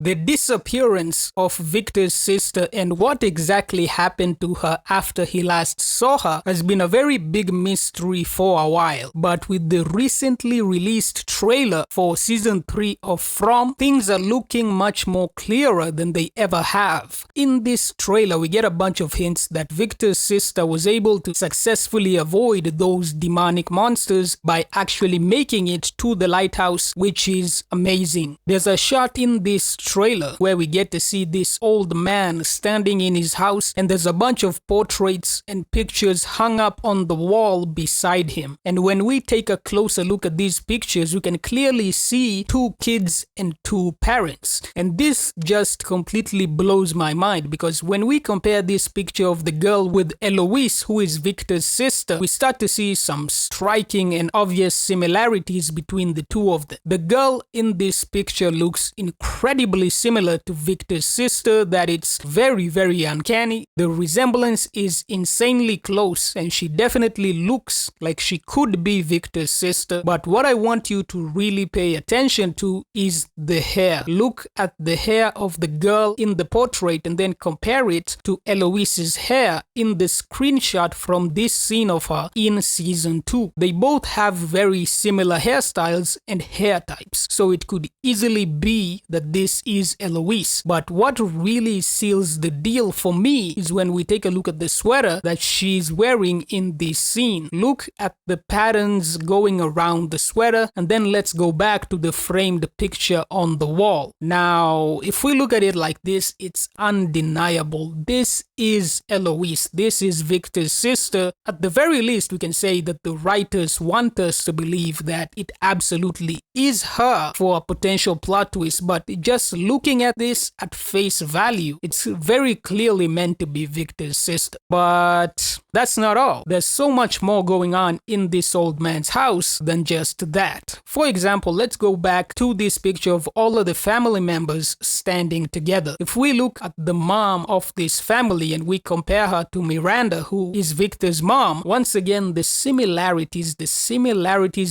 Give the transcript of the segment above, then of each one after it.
The disappearance of Victor's sister and what exactly happened to her after he last saw her has been a very big mystery for a while. But with the recently released trailer for season 3 of From, things are looking much more clearer than they ever have. In this trailer, we get a bunch of hints that Victor's sister was able to successfully avoid those demonic monsters by actually making it to the lighthouse, which is amazing. There's a shot in this trailer where we get to see this old man standing in his house, and there's a bunch of portraits and pictures hung up on the wall beside him. And when we take a closer look at these pictures, we can clearly see 2 kids and 2 parents. And this just completely blows my mind, because when we compare this picture of the girl with Eloise, who is Victor's sister, we start to see some striking and obvious similarities between the two of them. The girl in this picture looks incredibly similar to Victor's sister that it's very, very uncanny. The resemblance is insanely close, and she definitely looks like she could be Victor's sister. But what I want you to really pay attention to is the hair. Look at the hair of the girl in the portrait and then compare it to Eloise's hair in the screenshot from this scene of her in season 2. They both have very similar hairstyles and hair types, so it could easily be that this is Eloise. But what really seals the deal for me is when we take a look at the sweater that she's wearing in this scene. Look at the patterns going around the sweater, and then let's go back to the framed picture on the wall. Now, if we look at it like this, it's undeniable. This is Eloise. This is Victor's sister. At the very least, we can say that the writers want us to believe that it absolutely is her for a potential plot twist, but just looking at this at face value, it's very clearly meant to be Victor's sister. But that's not all. There's so much more going on in this old man's house than just that. For example, let's go back to this picture of all of the family members standing together. If we look at the mom of this family and we compare her to Miranda, who is Victor's mom, once again, the similarities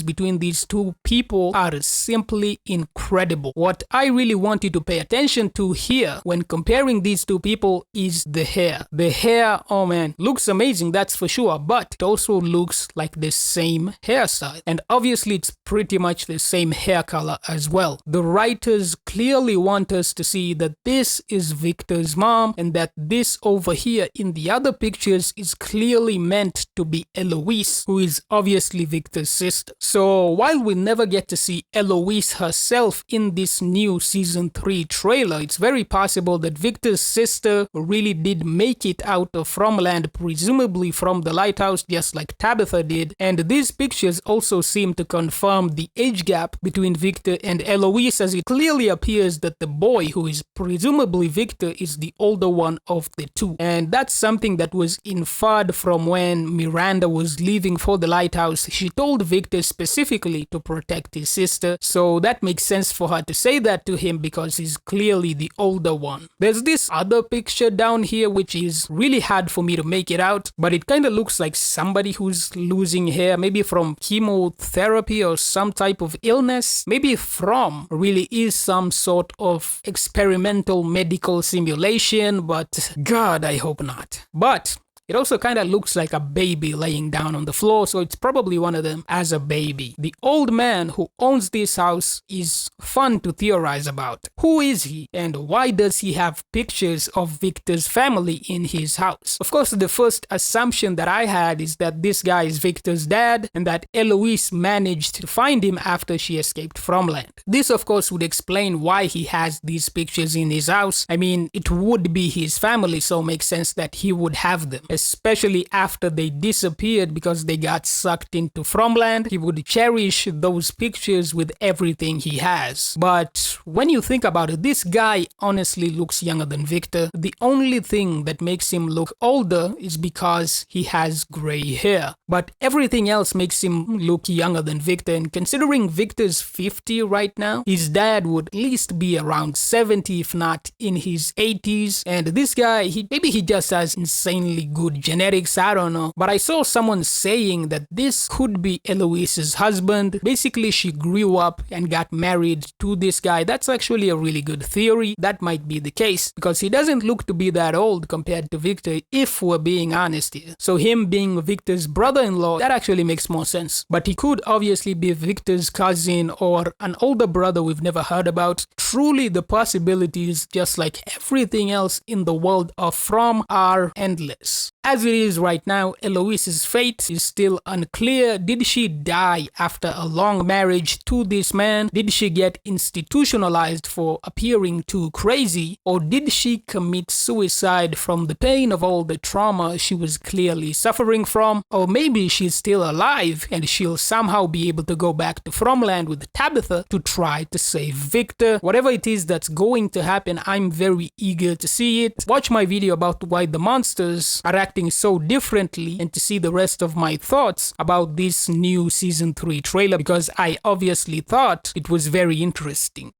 between these two people are simply incredible. What I really want you to pay attention to here when comparing these two people is the hair. The hair, oh man, looks amazing, that's for sure, but it also looks like the same hairstyle. And obviously it's pretty much the same hair color as well. The writers clearly want us to see that this is Victor's mom and that this over here in the other pictures is clearly meant to be Eloise, who is obviously Victor's sister. So while we never get to see Eloise herself in this new season 3 trailer, it's very possible that Victor's sister really did make it out of Fromland, presumably from the lighthouse, just like Tabitha did. And these pictures also seem to confirm the age gap between Victor and Eloise, as it clearly appears that the boy, who is presumably Victor, is the older one of the two. And that's something that was inferred from when Miranda was leaving for the lighthouse. She told Victor specifically to protect his sister, so that makes sense for her to say that to him because he's clearly the older one. There's this other picture down here which is really hard for me to make it out, but it kind of looks like somebody who's losing hair, maybe from chemotherapy or some type of illness. Maybe From really is some sort of experimental medical simulation, but God, I hope not. But it also kind of looks like a baby laying down on the floor, so it's probably one of them as a baby. The old man who owns this house is fun to theorize about. Who is he, and why does he have pictures of Victor's family in his house? Of course, the first assumption that I had is that this guy is Victor's dad, and that Eloise managed to find him after she escaped Fromland. This, of course, would explain why he has these pictures in his house. I mean, it would be his family, so it makes sense that he would have them. Especially after they disappeared because they got sucked into Fromland, he would cherish those pictures with everything he has. But when you think about it, this guy honestly looks younger than Victor. The only thing that makes him look older is because he has gray hair. But everything else makes him look younger than Victor, and considering Victor's 50 right now, his dad would at least be around 70, if not in his 80s. And this guy, maybe he just has insanely good good genetics, I don't know. But I saw someone saying that this could be Eloise's husband. Basically, she grew up and got married to this guy. That's actually a really good theory. That might be the case because he doesn't look to be that old compared to Victor, if we're being honest here. So him being Victor's brother-in-law, that actually makes more sense. But he could obviously be Victor's cousin or an older brother we've never heard about. Truly, the possibilities, just like everything else in the world of From, are endless. As it is right now, Eloise's fate is still unclear. Did she die after a long marriage to this man? Did she get institutionalized for appearing too crazy? Or did she commit suicide from the pain of all the trauma she was clearly suffering from? Or maybe she's still alive and she'll somehow be able to go back to Fromland with Tabitha to try to save Victor. Whatever it is that's going to happen, I'm very eager to see it. Watch my video about why the monsters are acting so differently and to see the rest of my thoughts about this new season 3 trailer because I obviously thought it was very interesting.